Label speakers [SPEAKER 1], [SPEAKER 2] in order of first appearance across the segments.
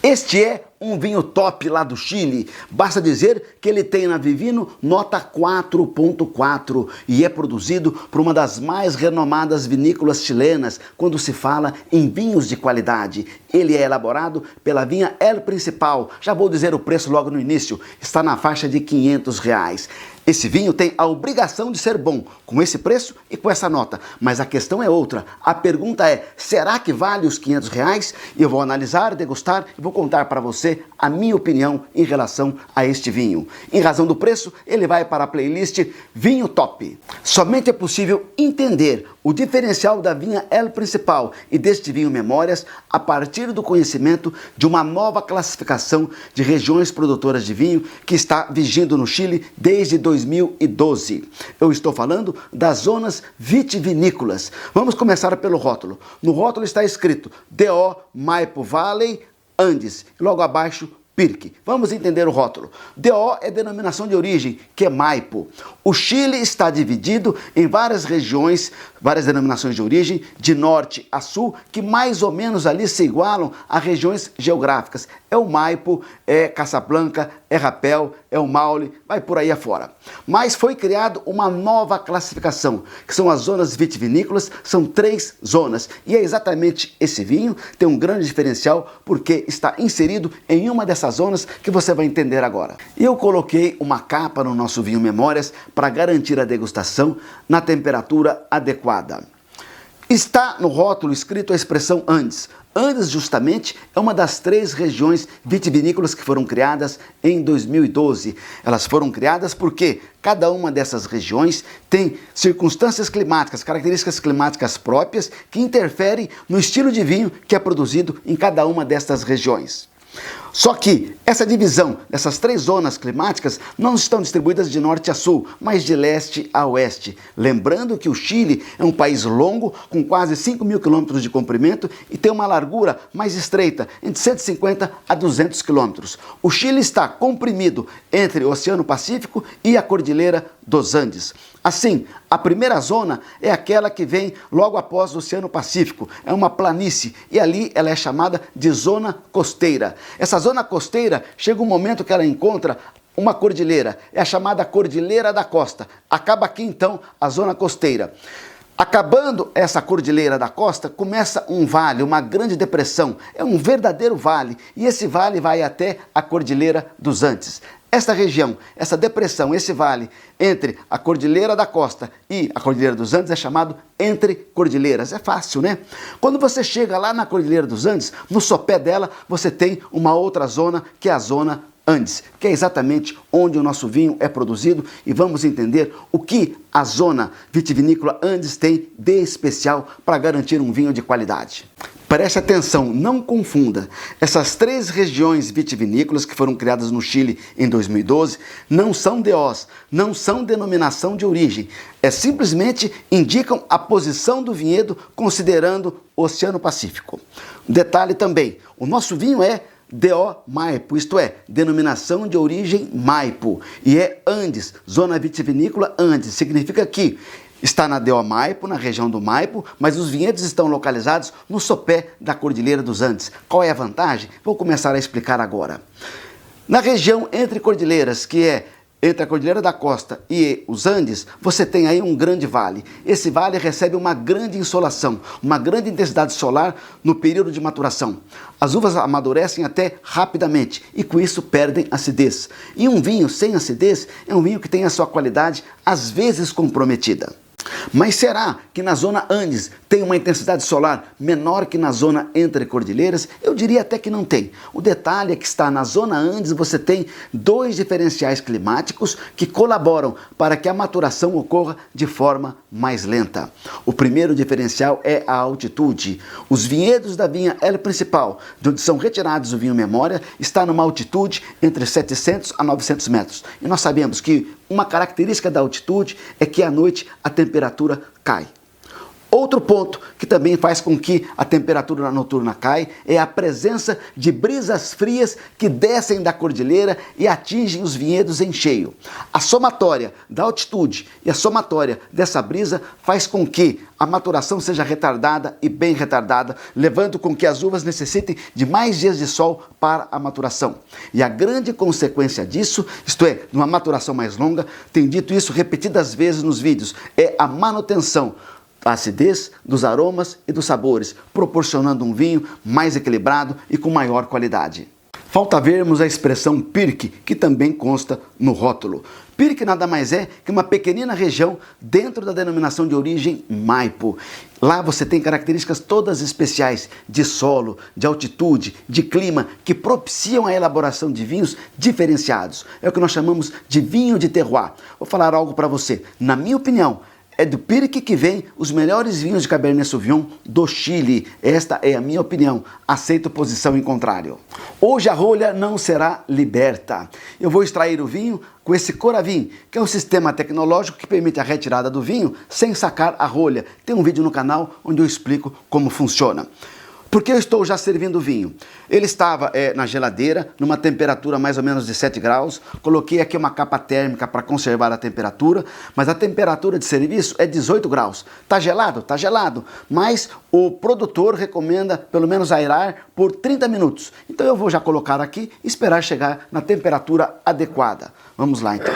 [SPEAKER 1] Este é um vinho top lá do Chile. Basta dizer que ele tem na Vivino nota 4.4 e é produzido por uma das mais renomadas vinícolas chilenas quando se fala em vinhos de qualidade. Ele é elaborado pela vinha El Principal. Já vou dizer o preço logo no início. Está na faixa de R$500. Esse vinho tem a obrigação de ser bom, com esse preço e com essa nota. Mas a questão é outra. A pergunta é, será que vale os R$500? E eu vou analisar, degustar e vou contar para você a minha opinião em relação a este vinho. Em razão do preço, ele vai para a playlist Vinho Top. Somente é possível entender o diferencial da vinha El Principal e deste vinho Memórias a partir do conhecimento de uma nova classificação de regiões produtoras de vinho que está vigindo no Chile desde 2012. Eu estou falando das zonas vitivinícolas. Vamos começar pelo rótulo. No rótulo está escrito DO Maipo Valley Andes, logo abaixo Pirque. Vamos entender o rótulo. DO é denominação de origem, que é Maipo. O Chile está dividido em várias regiões, várias denominações de origem, de norte a sul, que mais ou menos ali se igualam a regiões geográficas. É o Maipo, é Casablanca, é Rapel, é o Maule, vai por aí afora. Mas foi criada uma nova classificação, que são as zonas vitivinícolas, são 3 zonas. E é exatamente esse vinho, tem um grande diferencial, porque está inserido em uma dessas zonas que você vai entender agora. Eu coloquei uma capa no nosso vinho Memórias para garantir a degustação na temperatura adequada. Está no rótulo escrito a expressão Andes. Andes, justamente, é uma das 3 regiões vitivinícolas que foram criadas em 2012. Elas foram criadas porque cada uma dessas regiões tem circunstâncias climáticas, características climáticas próprias que interferem no estilo de vinho que é produzido em cada uma destas regiões. Só que essa divisão dessas 3 zonas climáticas não estão distribuídas de norte a sul, mas de leste a oeste. Lembrando que o Chile é um país longo, com quase 5.000 quilômetros de comprimento e tem uma largura mais estreita, entre 150 a 200 quilômetros. O Chile está comprimido entre o Oceano Pacífico e a Cordilheira dos Andes. Assim, a primeira zona é aquela que vem logo após o Oceano Pacífico. É uma planície e ali ela é chamada de zona costeira. Essa zona costeira chega um momento que ela encontra uma cordilheira, é a chamada Cordilheira da Costa. Acaba aqui então a zona costeira. Acabando essa Cordilheira da Costa, começa um vale, uma grande depressão. É um verdadeiro vale e esse vale vai até a Cordilheira dos Andes. Esta região, essa depressão, esse vale entre a Cordilheira da Costa e a Cordilheira dos Andes é chamado Entre Cordilheiras. É fácil, né? Quando você chega lá na Cordilheira dos Andes, no sopé dela você tem uma outra zona que é a zona Andes, que é exatamente onde o nosso vinho é produzido e vamos entender o que a zona vitivinícola Andes tem de especial para garantir um vinho de qualidade. Preste atenção, não confunda. Essas 3 regiões vitivinícolas que foram criadas no Chile em 2012 não são DOs, não são denominação de origem. Simplesmente indicam a posição do vinhedo considerando o Oceano Pacífico. Detalhe também, o nosso vinho é DO Maipo, isto é, denominação de origem Maipo, e é Andes, zona vitivinícola Andes, significa que está na DO Maipo, na região do Maipo, mas os vinhedos estão localizados no sopé da Cordilheira dos Andes. Qual é a vantagem? Vou começar a explicar agora. Na região entre cordilheiras, que é entre a Cordilheira da Costa e os Andes, você tem aí um grande vale. Esse vale recebe uma grande insolação, uma grande intensidade solar no período de maturação. As uvas amadurecem até rapidamente e com isso perdem acidez. E um vinho sem acidez é um vinho que tem a sua qualidade às vezes comprometida. Mas será que na zona Andes tem uma intensidade solar menor que na zona entre cordilheiras? Eu diria até que não tem. O detalhe é que está na zona Andes você tem 2 diferenciais climáticos que colaboram para que a maturação ocorra de forma mais lenta. O primeiro diferencial é a altitude. Os vinhedos da vinha El Principal, de onde são retirados o vinho Memória, está numa altitude entre 700 a 900 metros. E nós sabemos que uma característica da altitude é que à noite a temperatura cai. Outro ponto que também faz com que a temperatura noturna caia é a presença de brisas frias que descem da cordilheira e atingem os vinhedos em cheio. A somatória da altitude e a somatória dessa brisa faz com que a maturação seja retardada e bem retardada, levando com que as uvas necessitem de mais dias de sol para a maturação. E a grande consequência disso, isto é, numa maturação mais longa, tenho dito isso repetidas vezes nos vídeos, é a manutenção da acidez, dos aromas e dos sabores, proporcionando um vinho mais equilibrado e com maior qualidade. Falta vermos a expressão Pirque, que também consta no rótulo. Pirque nada mais é que uma pequenina região dentro da denominação de origem Maipo. Lá você tem características todas especiais de solo, de altitude, de clima, que propiciam a elaboração de vinhos diferenciados. É o que nós chamamos de vinho de terroir. Vou falar algo para você. Na minha opinião, é do Pirque que vem os melhores vinhos de Cabernet Sauvignon do Chile. Esta é a minha opinião. Aceito posição em contrário. Hoje a rolha não será liberta. Eu vou extrair o vinho com esse Coravin, que é um sistema tecnológico que permite a retirada do vinho sem sacar a rolha. Tem um vídeo no canal onde eu explico como funciona. Porque eu estou já servindo o vinho. Ele estava na geladeira, numa temperatura mais ou menos de 7 graus. Coloquei aqui uma capa térmica para conservar a temperatura, mas a temperatura de serviço é 18 graus. Tá gelado? Tá gelado. Mas o produtor recomenda pelo menos aerar por 30 minutos. Então eu vou já colocar aqui e esperar chegar na temperatura adequada. Vamos lá então.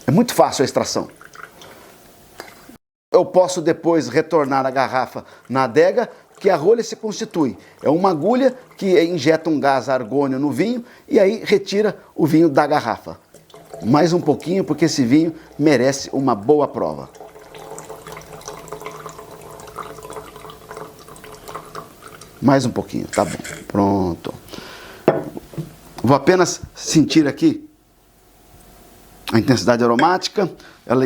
[SPEAKER 1] É muito fácil a extração. Eu posso depois retornar a garrafa na adega, que a rolha se constitui. É uma agulha que injeta um gás argônio no vinho e aí retira o vinho da garrafa. Mais um pouquinho, porque esse vinho merece uma boa prova. Mais um pouquinho, tá bom. Pronto. Vou apenas sentir aqui a intensidade aromática.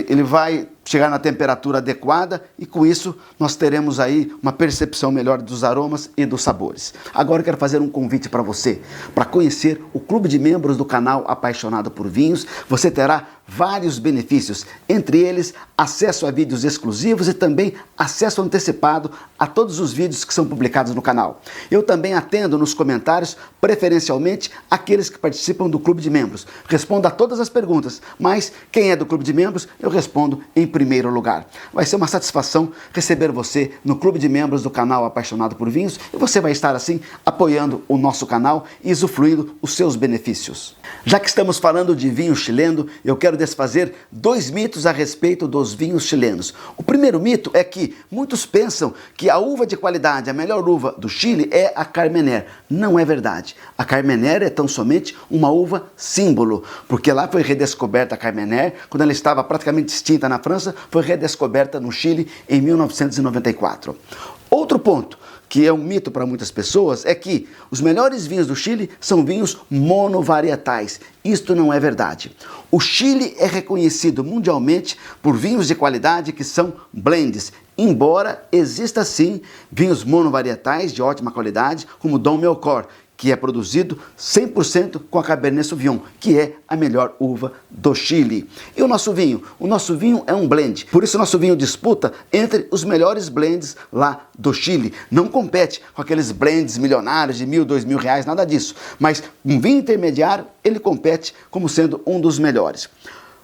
[SPEAKER 1] Ele vai chegar na temperatura adequada e com isso nós teremos aí uma percepção melhor dos aromas e dos sabores. Agora eu quero fazer um convite para você, para conhecer o clube de membros do canal Apaixonado por Vinhos. Você terá vários benefícios, entre eles acesso a vídeos exclusivos e também acesso antecipado a todos os vídeos que são publicados no canal. Eu também atendo nos comentários, preferencialmente aqueles que participam do clube de membros. Respondo a todas as perguntas, mas quem é do clube de membros, eu respondo em primeiro lugar. Vai ser uma satisfação receber você no clube de membros do canal Apaixonado por Vinhos e você vai estar assim apoiando o nosso canal e usufruindo os seus benefícios. Já que estamos falando de vinho chileno, eu quero desfazer 2 mitos a respeito dos vinhos chilenos. O primeiro mito é que muitos pensam que a uva de qualidade, a melhor uva do Chile é a Carmener. Não é verdade. A Carmener é tão somente uma uva símbolo, porque lá foi redescoberta a Carmener, quando ela estava praticamente extinta na França, foi redescoberta no Chile em 1994. Outro ponto, que é um mito para muitas pessoas, é que os melhores vinhos do Chile são vinhos monovarietais. Isto não é verdade. O Chile é reconhecido mundialmente por vinhos de qualidade que são blends, embora exista sim vinhos monovarietais de ótima qualidade, como Dom Melchor, que é produzido 100% com a Cabernet Sauvignon, que é a melhor uva do Chile. E o nosso vinho? O nosso vinho é um blend, por isso o nosso vinho disputa entre os melhores blends lá do Chile. Não compete com aqueles blends milionários de R$1.000, R$2.000, nada disso. Mas um vinho intermediário, ele compete como sendo um dos melhores.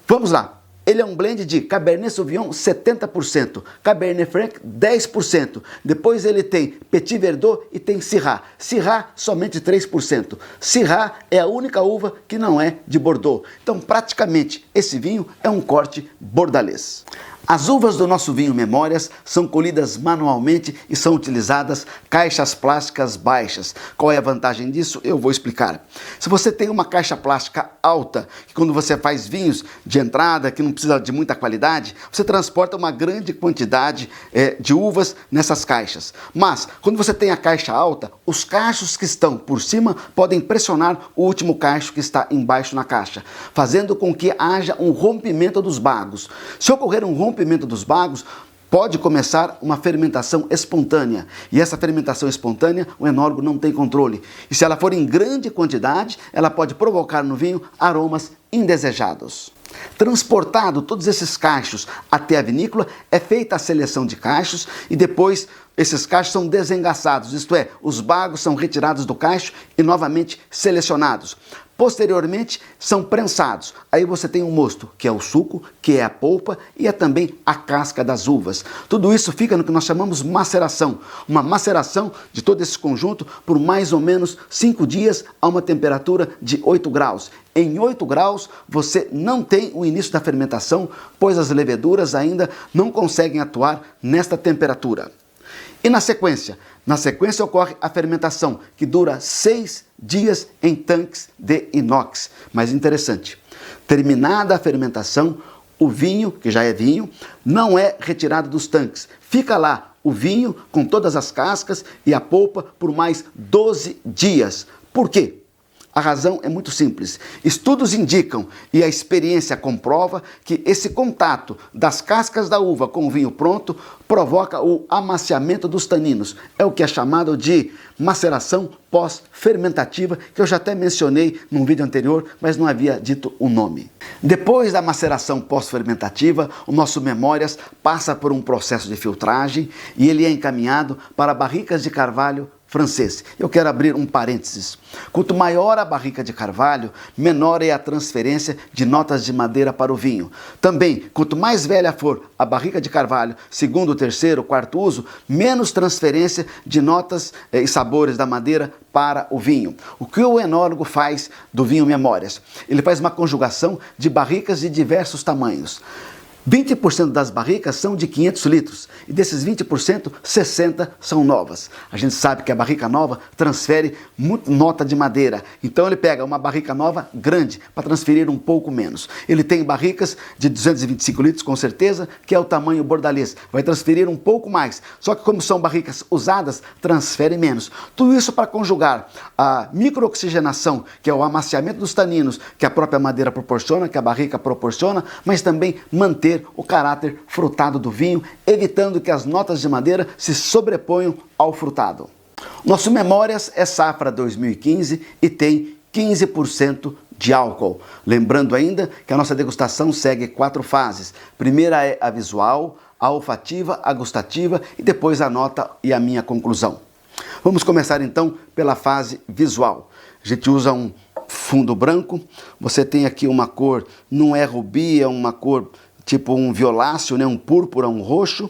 [SPEAKER 1] Vamos lá. Ele é um blend de Cabernet Sauvignon 70%, Cabernet Franc 10%. Depois ele tem Petit Verdot e tem Syrah. Syrah somente 3%. Syrah é a única uva que não é de Bordeaux. Então praticamente esse vinho é um corte bordalês. As uvas do nosso vinho Memórias são colhidas manualmente e são utilizadas caixas plásticas baixas. Qual é a vantagem disso? Eu vou explicar. Se você tem uma caixa plástica alta, que quando você faz vinhos de entrada, que não precisa de muita qualidade, você transporta uma grande quantidade de uvas nessas caixas. Mas, quando você tem a caixa alta, os cachos que estão por cima podem pressionar o último cacho que está embaixo na caixa, fazendo com que haja um rompimento dos bagos. Se ocorrer um rompimento dos bagos, pode começar uma fermentação espontânea. E essa fermentação espontânea, o enólogo não tem controle. E se ela for em grande quantidade, ela pode provocar no vinho aromas indesejados. Transportado todos esses cachos até a vinícola, é feita a seleção de cachos e depois esses cachos são desengaçados, isto é, os bagos são retirados do cacho e novamente selecionados. Posteriormente, são prensados. Aí você tem o mosto, que é o suco, que é a polpa e é também a casca das uvas. Tudo isso fica no que nós chamamos maceração. Uma maceração de todo esse conjunto por mais ou menos 5 dias a uma temperatura de 8 graus. Em 8 graus, você não tem o início da fermentação, pois as leveduras ainda não conseguem atuar nesta temperatura. E na sequência? Na sequência ocorre a fermentação, que dura 6 dias em tanques de inox. Mas interessante, terminada a fermentação, o vinho, que já é vinho, não é retirado dos tanques. Fica lá o vinho com todas as cascas e a polpa por mais 12 dias. Por quê? A razão é muito simples. Estudos indicam e a experiência comprova que esse contato das cascas da uva com o vinho pronto provoca o amaciamento dos taninos. É o que é chamado de maceração pós-fermentativa, que eu já até mencionei num vídeo anterior, mas não havia dito o nome. Depois da maceração pós-fermentativa, o nosso Memórias passa por um processo de filtragem e ele é encaminhado para barricas de carvalho francês. Eu quero abrir um parênteses. Quanto maior a barrica de carvalho, menor é a transferência de notas de madeira para o vinho. Também, quanto mais velha for a barrica de carvalho, segundo, terceiro, quarto uso, menos transferência de notas e sabores da madeira para o vinho. O que o enólogo faz do vinho Memórias? Ele faz uma conjugação de barricas de diversos tamanhos. 20% das barricas são de 500 litros e desses 20%, 60 são novas. A gente sabe que a barrica nova transfere muito nota de madeira, então ele pega uma barrica nova grande para transferir um pouco menos. Ele tem barricas de 225 litros com certeza, que é o tamanho bordalês, vai transferir um pouco mais, só que como são barricas usadas, transfere menos. Tudo isso para conjugar a microoxigenação, que é o amaciamento dos taninos, que a própria madeira proporciona, que a barrica proporciona, mas também manter o caráter frutado do vinho, evitando que as notas de madeira se sobreponham ao frutado. Nosso Memórias é safra 2015 e tem 15% de álcool. Lembrando ainda que a nossa degustação segue 4 fases. Primeira é a visual, a olfativa, a gustativa e depois a nota e a minha conclusão. Vamos começar então pela fase visual. A gente usa um fundo branco, você tem aqui uma cor, não é rubi, é uma cor tipo um violáceo, né? Um púrpura, um roxo,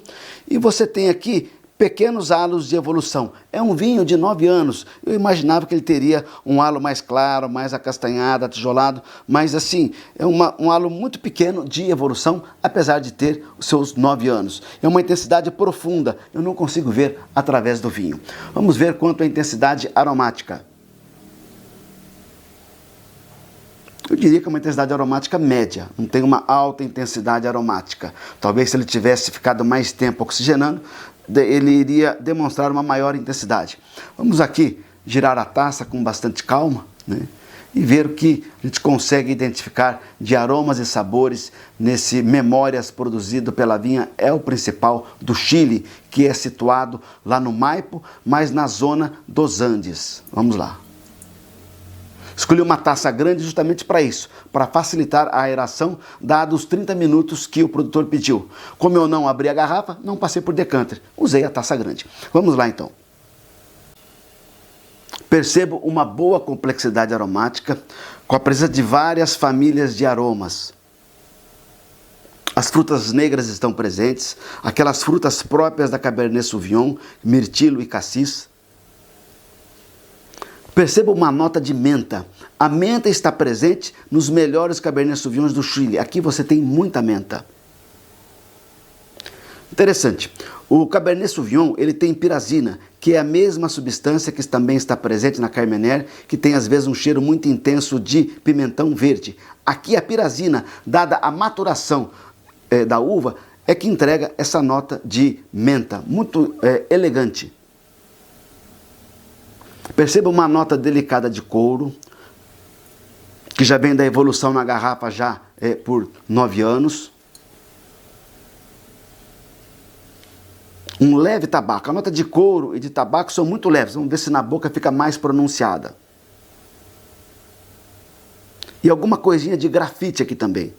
[SPEAKER 1] e você tem aqui pequenos halos de evolução. É um vinho de 9 anos, eu imaginava que ele teria um halo mais claro, mais acastanhado, atijolado, mas assim, é um halo muito pequeno de evolução, apesar de ter os seus 9 anos. É uma intensidade profunda, eu não consigo ver através do vinho. Vamos ver quanto à intensidade aromática. Eu diria que é uma intensidade aromática média, não tem uma alta intensidade aromática. Talvez se ele tivesse ficado mais tempo oxigenando, ele iria demonstrar uma maior intensidade. Vamos aqui girar a taça com bastante calma, né? E ver o que a gente consegue identificar de aromas e sabores nesse Memórias produzido pela vinha El Principal do Chile, que é situado lá no Maipo, mas na zona dos Andes. Vamos lá. Escolhi uma taça grande justamente para isso, para facilitar a aeração, dados os 30 minutos que o produtor pediu. Como eu não abri a garrafa, não passei por decanter, usei a taça grande. Vamos lá então. Percebo uma boa complexidade aromática, com a presença de várias famílias de aromas. As frutas negras estão presentes, aquelas frutas próprias da Cabernet Sauvignon, mirtilo e cassis. Perceba uma nota de menta. A menta está presente nos melhores Cabernet Sauvignons do Chile. Aqui você tem muita menta. Interessante. O Cabernet Sauvignon, ele tem pirazina, que é a mesma substância que também está presente na Carmener, que tem às vezes um cheiro muito intenso de pimentão verde. Aqui a pirazina, dada a maturação da uva, é que entrega essa nota de menta, muito elegante. Perceba uma nota delicada de couro, que já vem da evolução na garrafa já por 9 anos. Um leve tabaco. A nota de couro e de tabaco são muito leves. Vamos ver se na boca fica mais pronunciada. E alguma coisinha de grafite aqui também.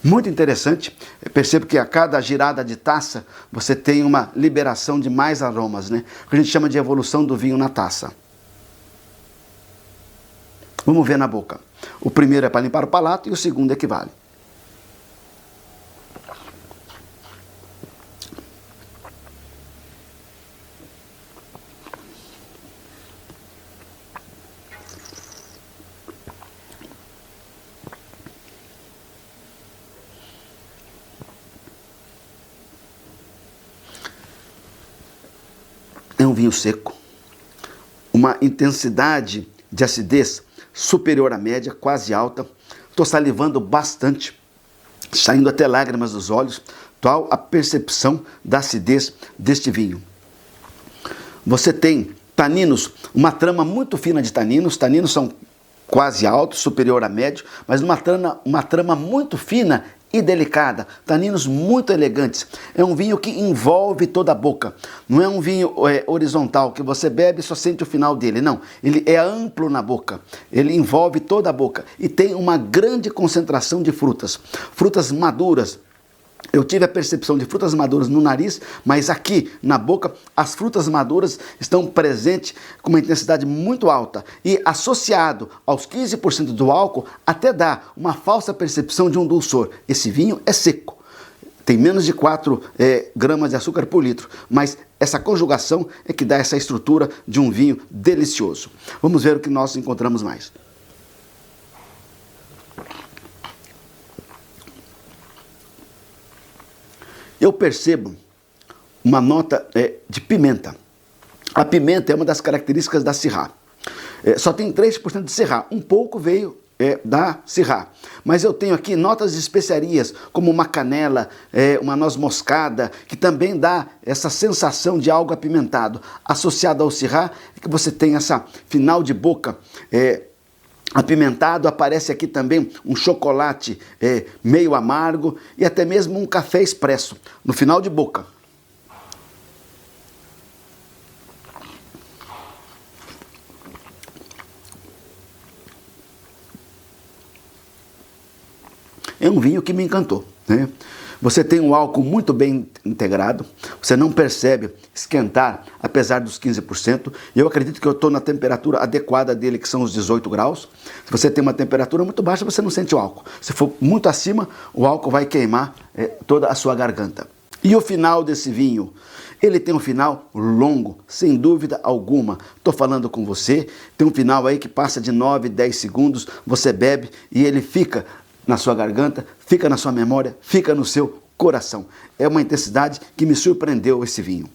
[SPEAKER 1] Muito interessante. Eu percebo que a cada girada de taça você tem uma liberação de mais aromas, né? O que a gente chama de evolução do vinho na taça. Vamos ver na boca. O primeiro é para limpar o palato e o segundo equivale. É um vinho seco, uma intensidade de acidez superior à média, quase alta. Estou salivando bastante, saindo até lágrimas dos olhos, tal a percepção da acidez deste vinho. Você tem taninos, uma trama muito fina de taninos. Taninos são quase altos, superior a médio, mas uma trama muito fina e delicada, taninos muito elegantes. É um vinho que envolve toda a boca. Não é um vinho horizontal, que você bebe e só sente o final dele. Não, ele é amplo na boca. Ele envolve toda a boca e tem uma grande concentração de frutas. Frutas maduras. Eu tive a percepção de frutas maduras no nariz, mas aqui na boca as frutas maduras estão presentes com uma intensidade muito alta e associado aos 15% do álcool até dá uma falsa percepção de um dulçor. Esse vinho é seco, tem menos de 4 gramas de açúcar por litro, mas essa conjugação é que dá essa estrutura de um vinho delicioso. Vamos ver o que nós encontramos mais. Eu percebo uma nota de pimenta. A pimenta é uma das características da Syrah. Só tem 3% de Syrah, um pouco veio da Syrah. Mas eu tenho aqui notas de especiarias, como uma canela, uma noz moscada, que também dá essa sensação de algo apimentado. Associado ao Syrah, é que você tem essa final de boca apimentado, aparece aqui também um chocolate meio amargo e até mesmo um café expresso no final de boca. É um vinho que me encantou, né? Você tem um álcool muito bem integrado, você não percebe esquentar, apesar dos 15%. E eu acredito que eu estou na temperatura adequada dele, que são os 18 graus. Se você tem uma temperatura muito baixa, você não sente o álcool. Se for muito acima, o álcool vai queimar toda a sua garganta. E o final desse vinho? Ele tem um final longo, sem dúvida alguma. Estou falando com você, tem um final aí que passa de 9, 10 segundos, você bebe e ele fica na sua garganta, fica na sua memória, fica no seu coração. É uma intensidade que me surpreendeu esse vinho.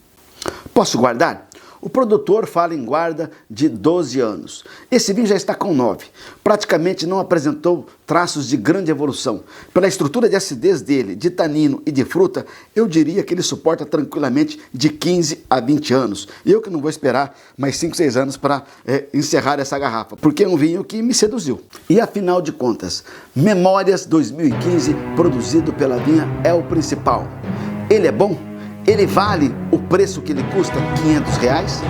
[SPEAKER 1] Posso guardar? O produtor fala em guarda de 12 anos. Esse vinho já está com 9. Praticamente não apresentou traços de grande evolução. Pela estrutura de acidez dele, de tanino e de fruta, eu diria que ele suporta tranquilamente de 15 a 20 anos. Eu que não vou esperar mais 5, 6 anos para encerrar essa garrafa, porque é um vinho que me seduziu. E afinal de contas, Memórias 2015, produzido pela Vinha É o Principal. Ele é bom? Ele vale o preço que ele custa, R$500?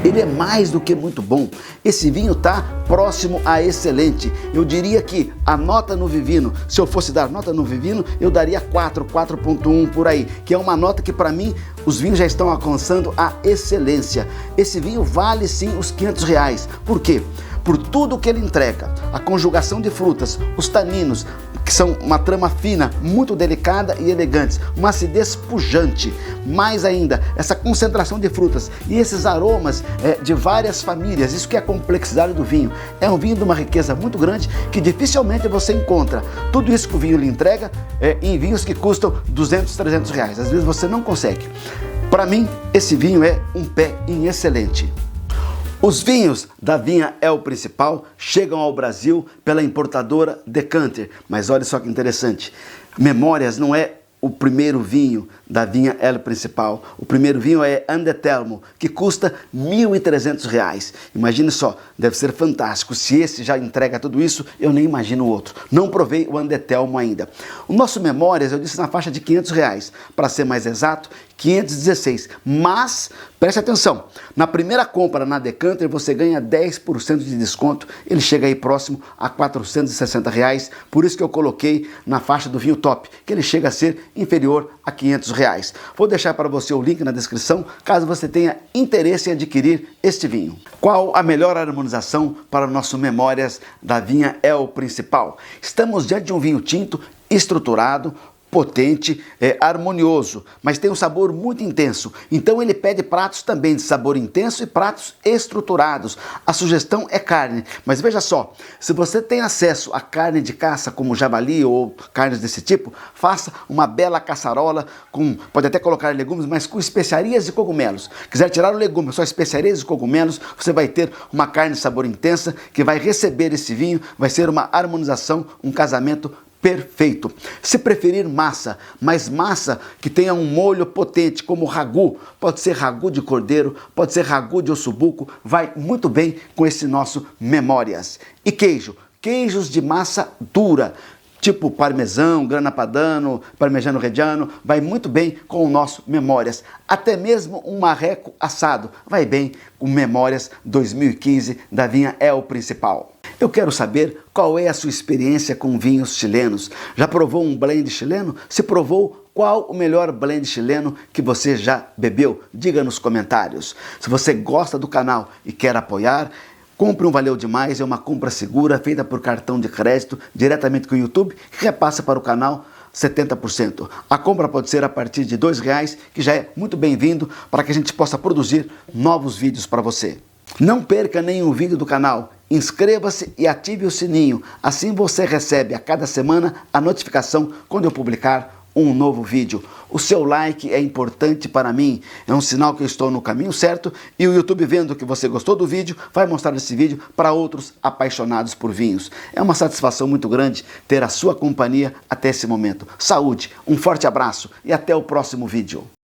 [SPEAKER 1] Ele é mais do que muito bom. Esse vinho está próximo a excelente. Eu diria que a nota no Vivino, se eu fosse dar nota no Vivino, eu daria 4,1 por aí, que é uma nota que para mim os vinhos já estão alcançando a excelência. Esse vinho vale sim os R$500. Por quê? Por tudo que ele entrega, a conjugação de frutas, os taninos, que são uma trama fina, muito delicada e elegante, uma acidez pujante, mais ainda, essa concentração de frutas e esses aromas de várias famílias, isso que é a complexidade do vinho. É um vinho de uma riqueza muito grande que dificilmente você encontra tudo isso que o vinho lhe entrega em vinhos que custam R$200, R$300. Às vezes você não consegue. Para mim, esse vinho é um pé em excelente. Os vinhos da Vinha É o Principal chegam ao Brasil pela importadora Decanter. Mas olha só que interessante, Memórias não é o primeiro vinho da vinha El Principal. O primeiro vinho é Andetelmo, que custa R$ 1.300. Imagine só, deve ser fantástico. Se esse já entrega tudo isso, eu nem imagino o outro. Não provei o Andetelmo ainda. O nosso Memórias, eu disse na faixa de R$ 500. Para ser mais exato, 516. Mas, preste atenção, na primeira compra na Decanter você ganha 10% de desconto. Ele chega aí próximo a R$ 460. Por isso que eu coloquei na faixa do vinho top, que ele chega a ser inferior a R$ 500. Vou deixar para você o link na descrição, caso você tenha interesse em adquirir este vinho. Qual a melhor harmonização para o nosso Memórias da vinha El Principal? Estamos diante de um vinho tinto estruturado, potente, harmonioso, mas tem um sabor muito intenso. Então ele pede pratos também de sabor intenso e pratos estruturados. A sugestão é carne, mas veja só, se você tem acesso a carne de caça como javali ou carnes desse tipo, faça uma bela caçarola pode até colocar legumes, mas com especiarias e cogumelos. Quiser tirar o legume, só especiarias e cogumelos, você vai ter uma carne de sabor intensa que vai receber esse vinho, vai ser uma harmonização, um casamento perfeito. Se preferir massa, mas massa que tenha um molho potente, como ragu, pode ser ragu de cordeiro, pode ser ragu de ossobuco, vai muito bem com esse nosso Memórias. E queijo, queijos de massa dura, tipo parmesão, grana padano, parmegiano reggiano, vai muito bem com o nosso Memórias. Até mesmo um marreco assado vai bem com Memórias 2015 da vinha El Principal. Eu quero saber qual é a sua experiência com vinhos chilenos. Já provou um blend chileno? Se provou, qual o melhor blend chileno que você já bebeu? Diga nos comentários. Se você gosta do canal e quer apoiar, compre um Valeu Demais, é uma compra segura, feita por cartão de crédito, diretamente com o YouTube, que repassa para o canal 70%. A compra pode ser a partir de R$ 2,00, que já é muito bem-vindo para que a gente possa produzir novos vídeos para você. Não perca nenhum vídeo do canal, inscreva-se e ative o sininho, assim você recebe a cada semana a notificação quando eu publicar um novo vídeo. O seu like é importante para mim, é um sinal que eu estou no caminho certo e o YouTube, vendo que você gostou do vídeo, vai mostrar esse vídeo para outros apaixonados por vinhos. É uma satisfação muito grande ter a sua companhia até esse momento. Saúde, um forte abraço e até o próximo vídeo.